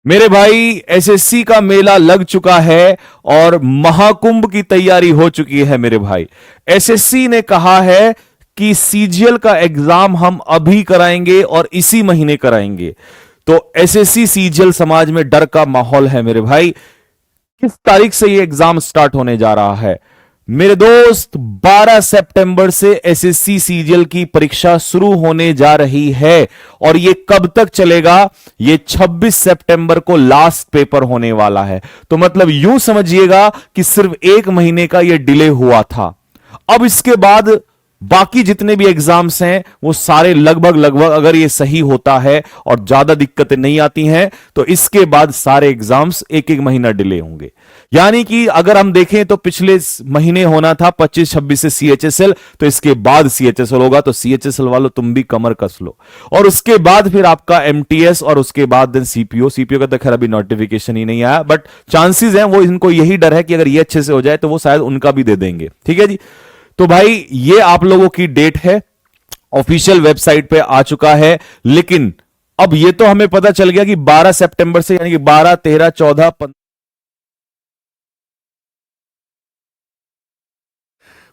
मेरे भाई एसएससी का मेला लग चुका है और महाकुंभ की तैयारी हो चुकी है मेरे भाई। एसएससी ने कहा है कि सीजीएल का एग्जाम हम अभी कराएंगे और इसी महीने कराएंगे। तो एसएससी सीजीएल समाज में डर का माहौल है मेरे भाई। किस तारीख से ये एग्जाम स्टार्ट होने जा रहा है मेरे दोस्त? 12 सितंबर से एसएससी सीजीएल की परीक्षा शुरू होने जा रही है और ये कब तक चलेगा? ये 26 सितंबर को लास्ट पेपर होने वाला है। तो मतलब यूं समझिएगा कि सिर्फ एक महीने का ये डिले हुआ था। अब इसके बाद बाकी जितने भी एग्जाम्स हैं वो सारे लगभग लगभग, अगर ये सही होता है और ज्यादा दिक्कतें नहीं आती हैं, तो इसके बाद सारे एग्जाम्स एक एक महीना डिले होंगे। यानी कि अगर हम देखें तो पिछले महीने होना था 25-26 से सीएचएसएल, तो इसके बाद सीएचएसएल होगा। तो सीएचएसएल वालों तुम भी कमर कस लो। और उसके बाद फिर आपका एमटीएस और उसके बाद देन सीपीओ का तो खैर अभी नोटिफिकेशन ही नहीं आया, बट चांसेस हैं, वो इनको यही डर है कि अगर ये अच्छे से हो जाए तो वो शायद उनका भी दे देंगे। ठीक है जी। तो भाई ये आप लोगों की डेट है, ऑफिशियल वेबसाइट पे आ चुका है। लेकिन अब ये तो हमें पता चल गया कि 12 सितंबर से, यानी कि 12, 13, 14, 15,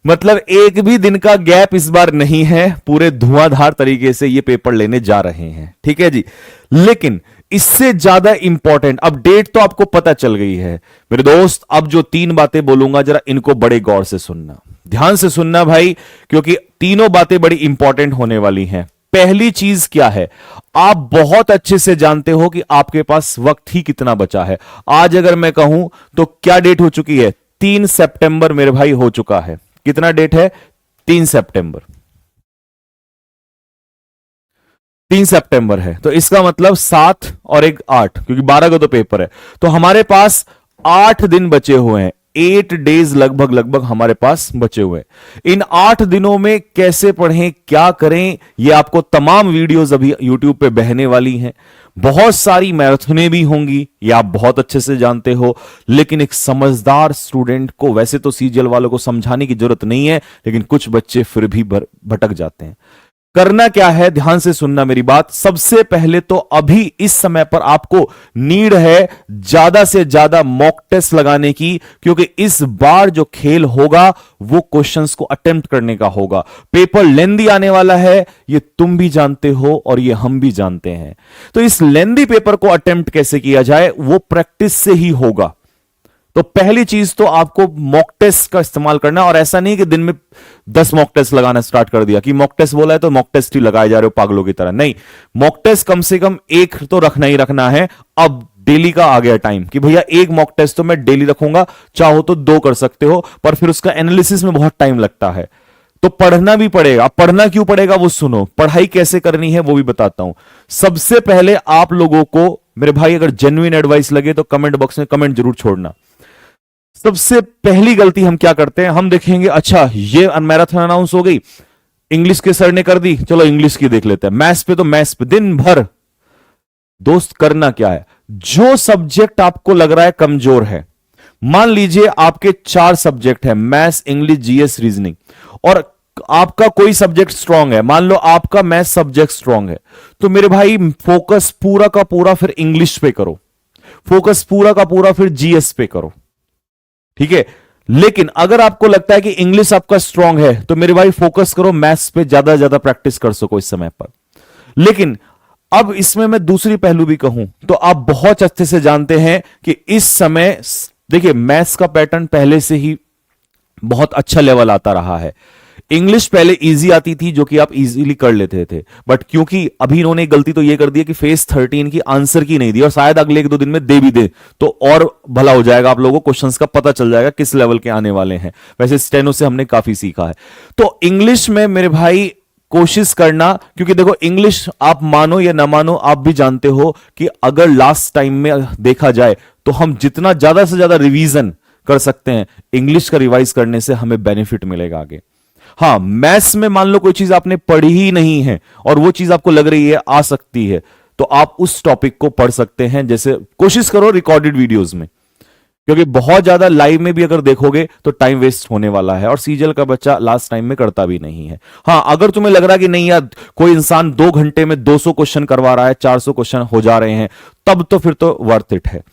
मतलब एक भी दिन का गैप इस बार नहीं है। पूरे धुआंधार तरीके से ये पेपर लेने जा रहे हैं। ठीक है जी। लेकिन इससे ज्यादा इंपॉर्टेंट, अब डेट तो आपको पता चल गई है मेरे दोस्त। अब जो तीन बातें बोलूंगा जरा इनको बड़े गौर से सुनना, ध्यान से सुनना भाई, क्योंकि तीनों बातें बड़ी इंपॉर्टेंट होने वाली हैं। पहली चीज क्या है? आप बहुत अच्छे से जानते हो कि आपके पास वक्त ही कितना बचा है। आज अगर मैं कहूं तो क्या डेट हो चुकी है? 3 सितंबर मेरे भाई हो चुका है। कितना डेट है? 3 सितंबर। 3 सितंबर है, तो इसका मतलब 7 और एक 8, क्योंकि 12 का तो पेपर है। तो हमारे पास 8 दिन बचे हुए हैं। 8 डेज लगभग लगभग हमारे पास बचे हुए हैं। इन 8 दिनों में कैसे पढ़ें, क्या करें, ये आपको तमाम वीडियोस अभी यूट्यूब पे बहने वाली हैं। बहुत सारी मैराथने भी होंगी, ये आप बहुत अच्छे से जानते हो। लेकिन एक समझदार स्टूडेंट को, वैसे तो सीजीएल वालों को समझाने की जरूरत नहीं है, लेकिन कुछ बच्चे फिर भी भटक जाते हैं। करना क्या है, ध्यान से सुनना मेरी बात। सबसे पहले तो अभी इस समय पर आपको नीड है ज्यादा से ज्यादा मॉक टेस्ट लगाने की, क्योंकि इस बार जो खेल होगा वो क्वेश्चंस को अटेम्प्ट करने का होगा। पेपर लेंदी आने वाला है, ये तुम भी जानते हो और ये हम भी जानते हैं। तो इस लेंदी पेपर को अटेम्प्ट कैसे किया जाए वो प्रैक्टिस से ही होगा। तो पहली चीज तो आपको मॉक टेस्ट का इस्तेमाल करना, और ऐसा नहीं कि दिन में 10 मॉक टेस्ट लगाना स्टार्ट कर दिया कि मॉक टेस्ट बोला है तो मॉक टेस्ट ही लगाए जा रहे हो पागलों की तरह। नहीं, मॉक टेस्ट कम से कम एक तो रखना ही रखना है। अब डेली का आ गया टाइम कि भैया एक मॉक टेस्ट तो मैं डेली रखूंगा, चाहो तो 2 कर सकते हो, पर फिर उसका एनालिसिस में बहुत टाइम लगता है। तो पढ़ना भी पड़ेगा। पढ़ना क्यों पड़ेगा वो सुनो, पढ़ाई कैसे करनी है वो भी बताता हूं। सबसे पहले आप लोगों को मेरे भाई, अगर जेन्युइन एडवाइस लगे तो कमेंट बॉक्स में कमेंट जरूर छोड़ना। सबसे पहली गलती हम क्या करते हैं, हम देखेंगे अच्छा ये मैराथन अनाउंस हो गई, इंग्लिश के सर ने कर दी, चलो इंग्लिश की देख लेते हैं। मैथ्स पे तो मैथ्स पे दिन भर। दोस्त करना क्या है, जो सब्जेक्ट आपको लग रहा है कमजोर है, मान लीजिए आपके 4 सब्जेक्ट है, मैथ्स, इंग्लिश, जीएस, रीजनिंग, और आपका कोई सब्जेक्ट स्ट्रांग है, मान लो आपका मैथ्स सब्जेक्ट स्ट्रांग है, तो मेरे भाई फोकस पूरा का पूरा फिर इंग्लिश पे करो, फोकस पूरा का पूरा फिर जीएस पे करो। ठीक है। लेकिन अगर आपको लगता है कि इंग्लिश आपका स्ट्रांग है, तो मेरे भाई फोकस करो मैथ्स पे, ज्यादा ज्यादा प्रैक्टिस कर सको इस समय पर। लेकिन अब इसमें मैं दूसरी पहलू भी कहूं तो आप बहुत अच्छे से जानते हैं कि इस समय देखिए मैथ्स का पैटर्न पहले से ही बहुत अच्छा लेवल आता रहा है। इंग्लिश पहले इजी आती थी, जो कि आप इजीली कर लेते थे, बट क्योंकि अभी इन्होंने गलती तो ये कर दी है कि फेज 13 की आंसर की नहीं दी, और शायद अगले 1-2 दिन में दे भी दे तो और भला हो जाएगा, आप लोगों को क्वेश्चंस का पता चल जाएगा किस लेवल के आने वाले हैं। वैसे स्टेनो से हमने काफी सीखा है। तो इंग्लिश में मेरे भाई कोशिश करना, क्योंकि देखो इंग्लिश आप मानो या ना मानो, आप भी जानते हो कि अगर लास्ट टाइम में देखा जाए तो हम जितना ज्यादा से ज्यादा रिवीजन कर सकते हैं, इंग्लिश का रिवाइज करने से हमें बेनिफिट मिलेगा आगे। हां, मैथ्स में मान लो कोई चीज आपने पढ़ी ही नहीं है और वो चीज आपको लग रही है आ सकती है, तो आप उस टॉपिक को पढ़ सकते हैं। जैसे कोशिश करो रिकॉर्डेड वीडियोस में, क्योंकि बहुत ज्यादा लाइव में भी अगर देखोगे तो टाइम वेस्ट होने वाला है, और सीजल का बच्चा लास्ट टाइम में करता भी नहीं है। हाँ, अगर तुम्हें लग रहा है कि नहीं यार, कोई इंसान 2 घंटे में 200 क्वेश्चन करवा रहा है, 400 क्वेश्चन हो जा रहे हैं, तब तो फिर तो वर्थ इट है।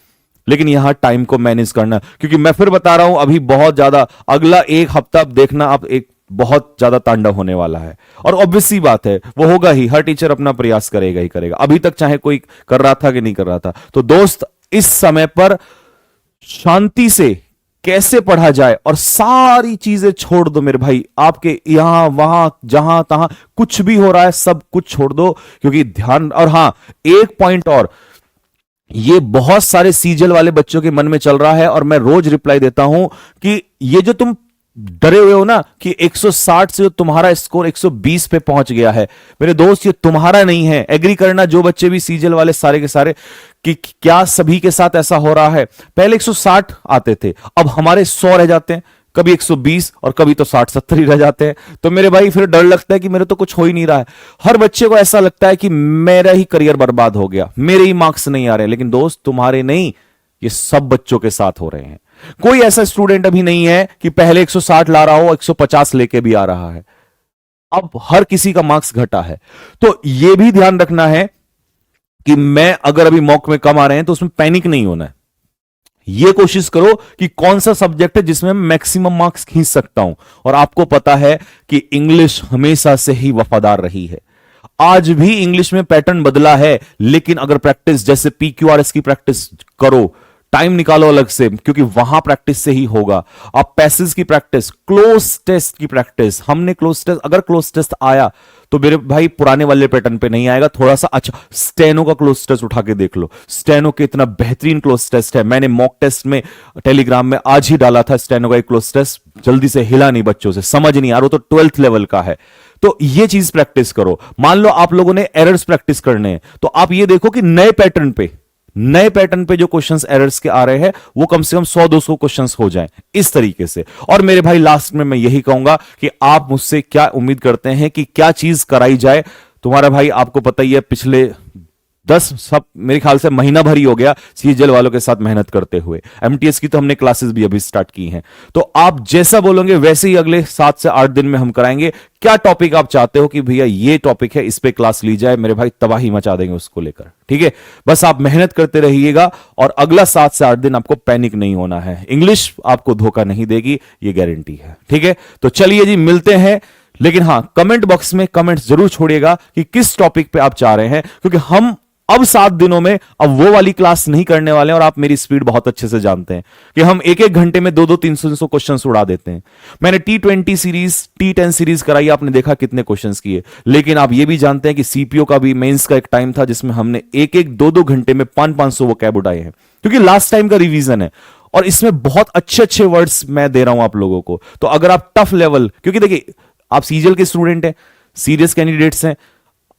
लेकिन यहां टाइम को मैनेज करना, क्योंकि मैं फिर बता रहा हूं, अभी बहुत ज्यादा अगला एक हफ्ता देखना आप, एक बहुत ज्यादा तांडव होने वाला है। और ऑब्वियस सी बात है, वो होगा ही, हर टीचर अपना प्रयास करेगा ही करेगा। अभी तक चाहे कोई कर रहा था कि नहीं कर रहा था। तो दोस्त, इस समय पर शांति से कैसे पढ़ा जाए, और सारी चीजें छोड़ दो मेरे भाई, आपके यहां वहां जहां तहां कुछ भी हो रहा है सब कुछ छोड़ दो, क्योंकि ध्यान। और हां, एक पॉइंट और, ये बहुत सारे सीजल वाले बच्चों के मन में चल रहा है, और मैं रोज रिप्लाई देता हूं कि ये जो तुम डरे हुए हो ना कि 160 से तुम्हारा स्कोर 120 पे पहुंच गया है, मेरे दोस्त ये तुम्हारा नहीं है। एग्री करना जो बच्चे भी सीजल वाले सारे के सारे, कि क्या सभी के साथ ऐसा हो रहा है? पहले 160 आते थे, अब हमारे 100 रह जाते हैं, कभी 120 और कभी तो 60-70 ही रह जाते हैं। तो मेरे भाई फिर डर लगता है कि मेरे तो कुछ हो ही नहीं रहा है। हर बच्चे को ऐसा लगता है कि मेरा ही करियर बर्बाद हो गया, मेरे ही मार्क्स नहीं आ रहे। लेकिन दोस्त, तुम्हारे नहीं, ये सब बच्चों के साथ हो रहे हैं। कोई ऐसा स्टूडेंट अभी नहीं है कि पहले 160 ला रहा हो, 150 लेके भी आ रहा है। अब हर किसी का मार्क्स घटा है। तो यह भी ध्यान रखना है कि मैं अगर अभी मॉक में कम आ रहे हैं तो उसमें पैनिक नहीं होना है। यह कोशिश करो कि कौन सा सब्जेक्ट है जिसमें मैं मैक्सिमम मार्क्स खींच सकता हूं। और आपको पता है कि इंग्लिश हमेशा से ही वफादार रही है। आज भी इंग्लिश में पैटर्न बदला है, लेकिन अगर प्रैक्टिस, जैसे PQRS की प्रैक्टिस करो, टाइम निकालो अलग से, क्योंकि वहां प्रैक्टिस से ही होगा। आप पैसेज की प्रैक्टिस, क्लोज टेस्ट की प्रैक्टिस, हमने क्लोज टेस्ट, अगर क्लोज टेस्ट आया तो मेरे भाई पुराने वाले पैटर्न पे नहीं आएगा, थोड़ा सा अच्छा। स्टेनो का क्लोज टेस्ट उठा के देख लो, स्टेनो के इतना बेहतरीन क्लोज टेस्ट है। मैंने मॉक टेस्ट में टेलीग्राम में आज ही डाला था स्टेनो का एक क्लोज टेस्ट, जल्दी से हिला नहीं बच्चों से, समझ नहीं आ रहा, तो 12th लेवल का है। तो ये चीज प्रैक्टिस करो। मान लो आप लोगों ने एरर्स प्रैक्टिस करने हैं, तो आप ये देखो कि नए पैटर्न पे जो क्वेश्चंस एरर्स के आ रहे हैं वो कम से कम 100-200 क्वेश्चंस हो जाएं इस तरीके से। और मेरे भाई लास्ट में मैं यही कहूंगा कि आप मुझसे क्या उम्मीद करते हैं कि क्या चीज कराई जाए। तुम्हारा भाई, आपको पता ही है, पिछले 10 सब मेरे ख्याल से महीना भर ही हो गया सीजल वालों के साथ मेहनत करते हुए। MTS की तो हमने क्लासेस भी अभी स्टार्ट की हैं। तो आप जैसा बोलोगे वैसे ही अगले 7 से 8 दिन में हम कराएंगे। क्या टॉपिक आप चाहते हो कि भैया ये टॉपिक है, इस पे क्लास ली जाए, मेरे भाई तबाही मचा देंगे उसको लेकर। ठीक है, बस आप मेहनत करते रहिएगा, और अगला 7 से 8 दिन आपको पैनिक नहीं होना है। इंग्लिश आपको धोखा नहीं देगी, ये गारंटी है। ठीक है, तो चलिए जी, मिलते हैं। लेकिन हां, कमेंट बॉक्स में कमेंट जरूर छोड़िएगा कि किस टॉपिक पे आप चाह रहे हैं, क्योंकि हम अब 7 दिनों में अब वो वाली क्लास नहीं करने वाले हैं। और आप मेरी स्पीड बहुत अच्छे से जानते हैं कि हम एक घंटे में 2-2, 300 क्वेश्चन उड़ा देते हैं। मैंने T20 सीरीज, T10 सीरीज कराई, आपने देखा कितने क्वेश्चन किए। लेकिन आप ये भी जानते हैं कि CPO का भी मेंस का एक टाइम था जिसमें हमने 2-2 घंटे में 500-500 वोकैब उठाए हैं, क्योंकि लास्ट टाइम का रिवीजन है। और इसमें बहुत अच्छे वर्ड्स मैं दे रहा हूं आप लोगों को। तो अगर आप टफ लेवल, क्योंकि देखिए आप सीजल के स्टूडेंट हैं, सीरियस कैंडिडेट्स हैं,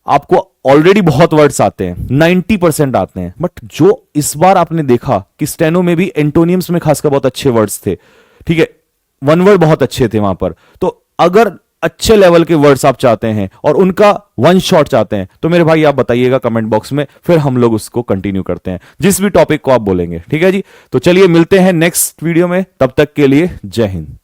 आपको ऑलरेडी बहुत वर्ड्स आते हैं, 90% आते हैं। बट जो इस बार आपने देखा कि स्टेनो में भी एंटोनियम्स में खासकर बहुत अच्छे वर्ड्स थे, ठीक है, वन वर्ड बहुत अच्छे थे वहां पर। तो अगर अच्छे लेवल के वर्ड्स आप चाहते हैं और उनका वन शॉट चाहते हैं, तो मेरे भाई आप बताइएगा कमेंट बॉक्स में, फिर हम लोग उसको कंटिन्यू करते हैं, जिस भी टॉपिक को आप बोलेंगे। ठीक है जी, तो चलिए मिलते हैं नेक्स्ट वीडियो में, तब तक के लिए जय हिंद।